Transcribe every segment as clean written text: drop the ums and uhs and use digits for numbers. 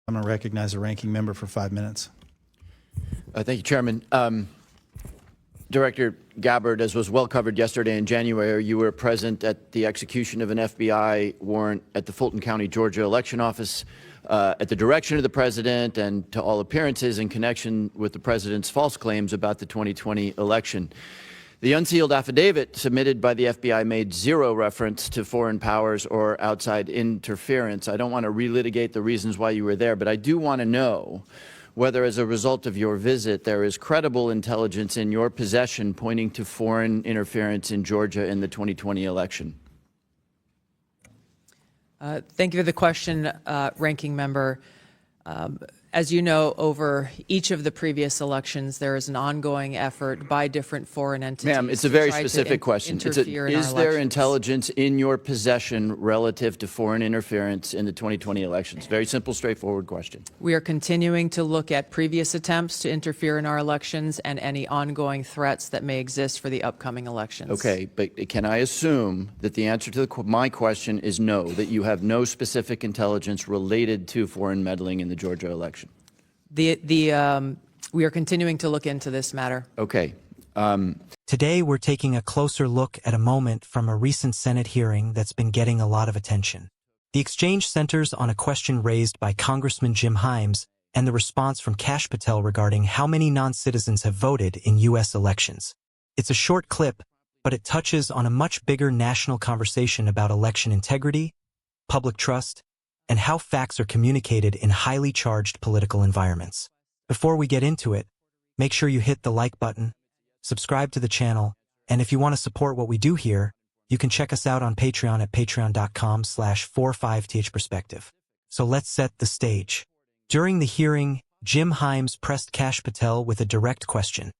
I'm going to recognize the ranking member for 5 minutes. Thank you, Chairman. Director Gabbard, as was well covered yesterday in January, you were present at the execution of an FBI warrant at the Fulton County, Georgia election office at the direction of the president and to all appearances in connection with the president's false claims about the 2020 election. The unsealed affidavit submitted by the FBI made zero reference to foreign powers or outside interference. I don't want to relitigate the reasons why you were there, but I do want to know whether as a result of your visit there is credible intelligence in your possession pointing to foreign interference in Georgia in the 2020 election. Thank you for the question, Ranking Member. As you know, over each of the previous elections, there is an ongoing effort by different foreign entities. Ma'am, it's a very specific question. Is there intelligence in your possession relative to foreign interference in the 2020 elections? Very simple, straightforward question. We are continuing to look at previous attempts to interfere in our elections and any ongoing threats that may exist for the upcoming elections. Okay, but can I assume that the answer to my question is no, that you have no specific intelligence related to foreign meddling in the Georgia election? We are continuing to look into this matter. Okay. Today, we're taking a closer look at a moment from a recent Senate hearing that's been getting a lot of attention. The exchange centers on a question raised by Congressman Jim Himes and the response from Kash Patel regarding how many non-citizens have voted in U.S. elections. It's a short clip, but it touches on a much bigger national conversation about election integrity, public trust, and how facts are communicated in highly charged political environments. Before we get into it, make sure you hit the like button, subscribe to the channel, and if you want to support what we do here, you can check us out on Patreon at patreon.com/45thperspective. So let's set the stage. During the hearing, Jim Himes pressed Kash Patel with a direct question,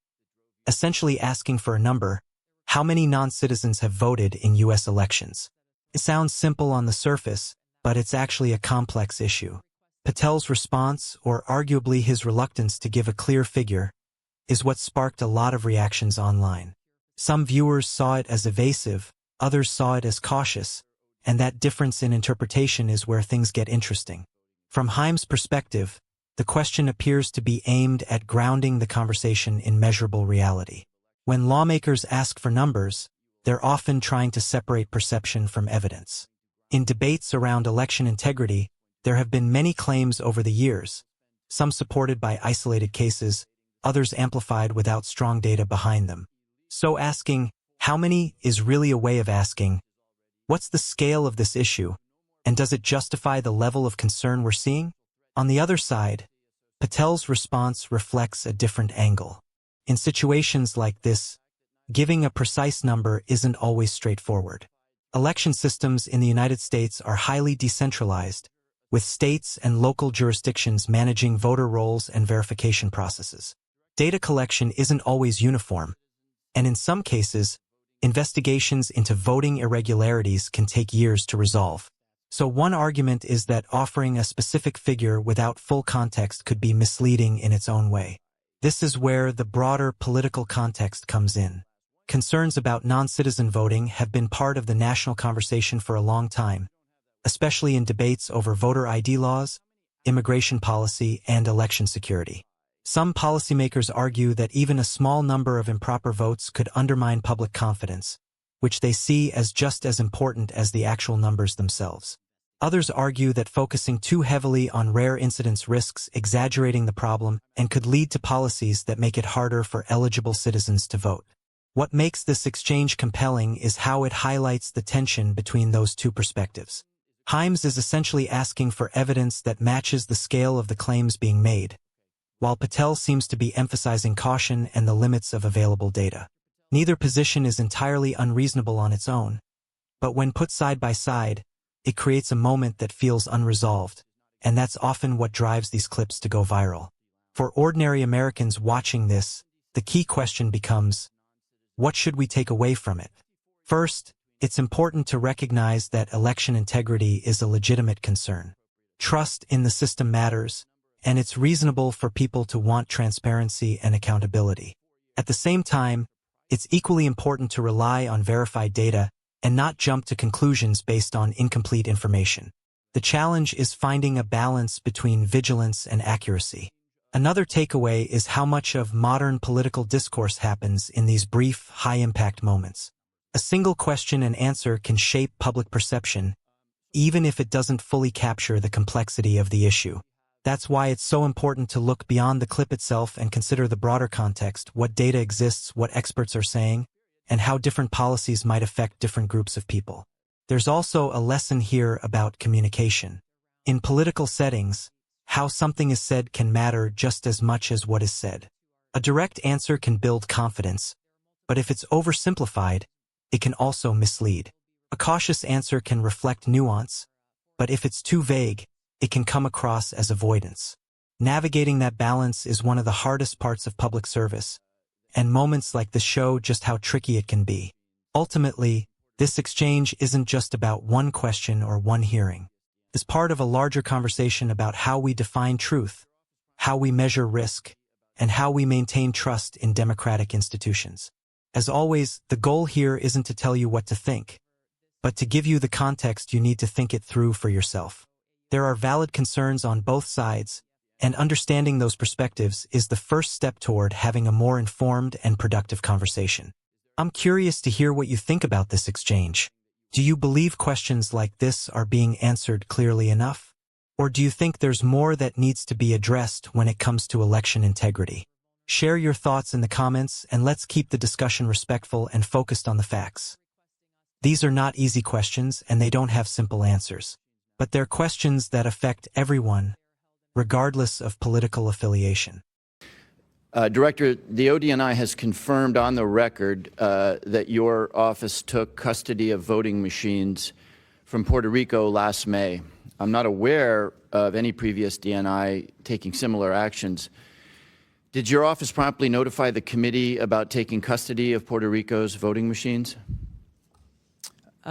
essentially asking for a number: how many non-citizens have voted in U.S. elections? It sounds simple on the surface, but it's actually a complex issue. Patel's response, or arguably his reluctance to give a clear figure, is what sparked a lot of reactions online. Some viewers saw it as evasive, others saw it as cautious, and that difference in interpretation is where things get interesting. From Himes' perspective, the question appears to be aimed at grounding the conversation in measurable reality. When lawmakers ask for numbers, they're often trying to separate perception from evidence. In debates around election integrity, there have been many claims over the years, some supported by isolated cases, others amplified without strong data behind them. So asking, how many, is really a way of asking, what's the scale of this issue, and does it justify the level of concern we're seeing? On the other side, Patel's response reflects a different angle. In situations like this, giving a precise number isn't always straightforward. Election systems in the United States are highly decentralized, with states and local jurisdictions managing voter rolls and verification processes. Data collection isn't always uniform, and in some cases, investigations into voting irregularities can take years to resolve. So one argument is that offering a specific figure without full context could be misleading in its own way. This is where the broader political context comes in. Concerns about non-citizen voting have been part of the national conversation for a long time, especially in debates over voter ID laws, immigration policy, and election security. Some policymakers argue that even a small number of improper votes could undermine public confidence, which they see as just as important as the actual numbers themselves. Others argue that focusing too heavily on rare incidents risks exaggerating the problem and could lead to policies that make it harder for eligible citizens to vote. What makes this exchange compelling is how it highlights the tension between those two perspectives. Himes is essentially asking for evidence that matches the scale of the claims being made, while Patel seems to be emphasizing caution and the limits of available data. Neither position is entirely unreasonable on its own, but when put side by side, it creates a moment that feels unresolved, and that's often what drives these clips to go viral. For ordinary Americans watching this, the key question becomes, what should we take away from it? First, it's important to recognize that election integrity is a legitimate concern. Trust in the system matters, and it's reasonable for people to want transparency and accountability. At the same time, it's equally important to rely on verified data and not jump to conclusions based on incomplete information. The challenge is finding a balance between vigilance and accuracy. Another takeaway is how much of modern political discourse happens in these brief, high-impact moments. A single question and answer can shape public perception, even if it doesn't fully capture the complexity of the issue. That's why it's so important to look beyond the clip itself and consider the broader context, what data exists, what experts are saying, and how different policies might affect different groups of people. There's also a lesson here about communication. In political settings, how something is said can matter just as much as what is said. A direct answer can build confidence, but if it's oversimplified, it can also mislead. A cautious answer can reflect nuance, but if it's too vague, it can come across as avoidance. Navigating that balance is one of the hardest parts of public service, and moments like this show just how tricky it can be. Ultimately, this exchange isn't just about one question or one hearing. It's part of a larger conversation about how we define truth, how we measure risk, and how we maintain trust in democratic institutions. As always, the goal here isn't to tell you what to think, but to give you the context you need to think it through for yourself. There are valid concerns on both sides, and understanding those perspectives is the first step toward having a more informed and productive conversation. I'm curious to hear what you think about this exchange. Do you believe questions like this are being answered clearly enough? Or do you think there's more that needs to be addressed when it comes to election integrity? Share your thoughts in the comments, and let's keep the discussion respectful and focused on the facts. These are not easy questions, and they don't have simple answers. But they're questions that affect everyone, regardless of political affiliation. Director, the ODNI has confirmed on the record that your office took custody of voting machines from Puerto Rico last May. I'm not aware of any previous DNI taking similar actions. Did your office promptly notify the committee about taking custody of Puerto Rico's voting machines?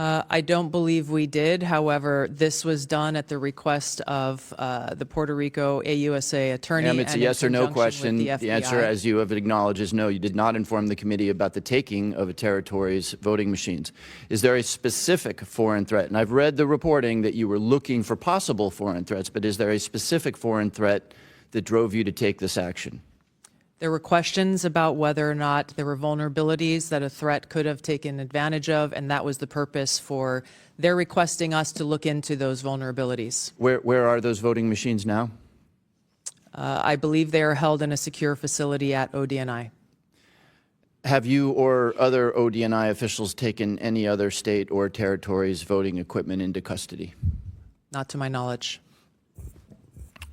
I don't believe we did. However, this was done at the request of the Puerto Rico AUSA attorney. Ma'am, it's a and yes in or no conjunction question. with The answer, as you have acknowledged, is no. You did not inform the committee about the taking of a territory's voting machines. Is there a specific foreign threat? And I've read the reporting that you were looking for possible foreign threats, but is there a specific foreign threat that drove you to take this action? There were questions about whether or not there were vulnerabilities that a threat could have taken advantage of, and that was the purpose for their requesting us to look into those vulnerabilities. Where are those voting machines now? I believe they are held in a secure facility at ODNI. Have you or other ODNI officials taken any other state or territory's voting equipment into custody? Not to my knowledge.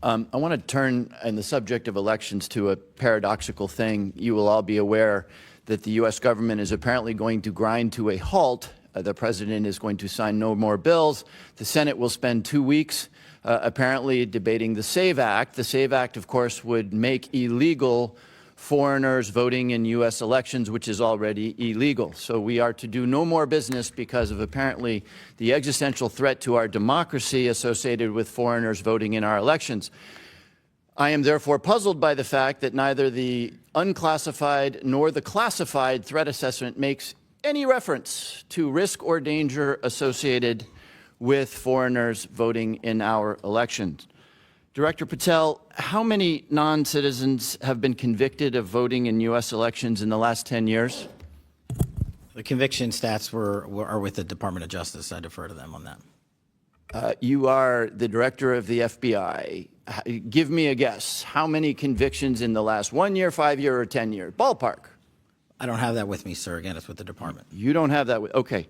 I want to turn in the subject of elections to a paradoxical thing. You will all be aware that the U.S. government is apparently going to grind to a halt. The president is going to sign no more bills. The Senate will spend 2 weeks apparently debating the SAVE Act. The SAVE Act, of course, would make illegal foreigners voting in U.S. elections, which is already illegal. So we are to do no more business because of apparently the existential threat to our democracy associated with foreigners voting in our elections. I am therefore puzzled by the fact that neither the unclassified nor the classified threat assessment makes any reference to risk or danger associated with foreigners voting in our elections. Director Patel, how many non-citizens have been convicted of voting in U.S. elections in the last 10 years? The conviction stats are with the Department of Justice. I defer to them on that. You are the director of the FBI. Give me a guess. How many convictions in the last 1 year, 5 year, or 10 years? Ballpark. I don't have that with me, sir. Again, it's with the department. You don't have that. Okay.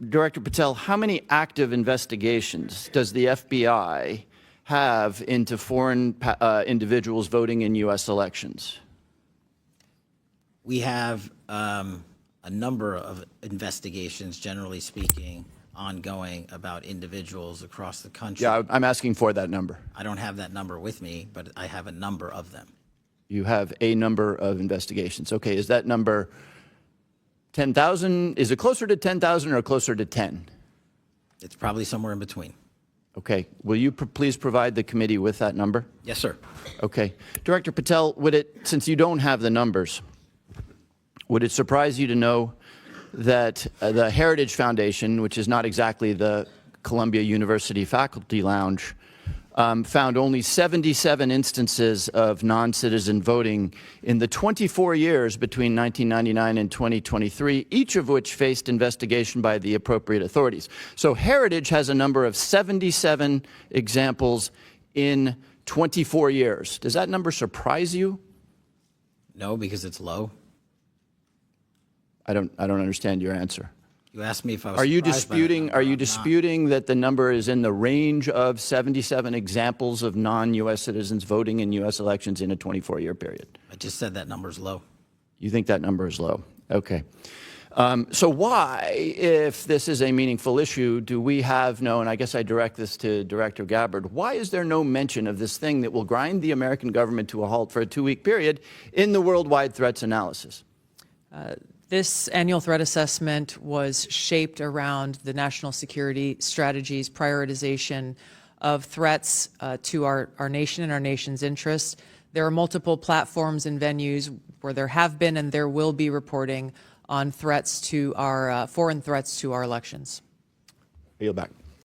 Director Patel, how many active investigations does the FBI have into foreign individuals voting in U.S. elections? We have a number of investigations, generally speaking, ongoing about individuals across the country. Yeah, I'm asking for that number. I don't have that number with me, but I have a number of them. You have a number of investigations. Okay, is that number 10,000? Is it closer to 10,000 or closer to 10? It's probably somewhere in between. Okay, will you please provide the committee with that number? Yes, sir. Okay. Director Patel, would it, since you don't have the numbers, would it surprise you to know that the Heritage Foundation, which is not exactly the Columbia University Faculty Lounge, found only 77 instances of non-citizen voting in the 24 years between 1999 and 2023, each of which faced investigation by the appropriate authorities. So Heritage has a number of 77 examples in 24 years. Does that number surprise you? No, because it's low. I don't understand your answer. You asked me if I was Are you surprised by that disputing? number. Are you I'm not. disputing that the number is in the range of 77 examples of non-U.S. citizens voting in U.S. elections in a 24-year period? I just said that number's low. You think that number is low? Okay. So why, if this is a meaningful issue, do we have no? And I guess I direct this to Director Gabbard. Why is there no mention of this thing that will grind the American government to a halt for a 2-week period in the worldwide threats analysis? This annual threat assessment was shaped around the national security strategy's prioritization of threats to our nation and our nation's interests. There are multiple platforms and venues where there have been and there will be reporting on threats to our foreign threats to our elections. I yield back.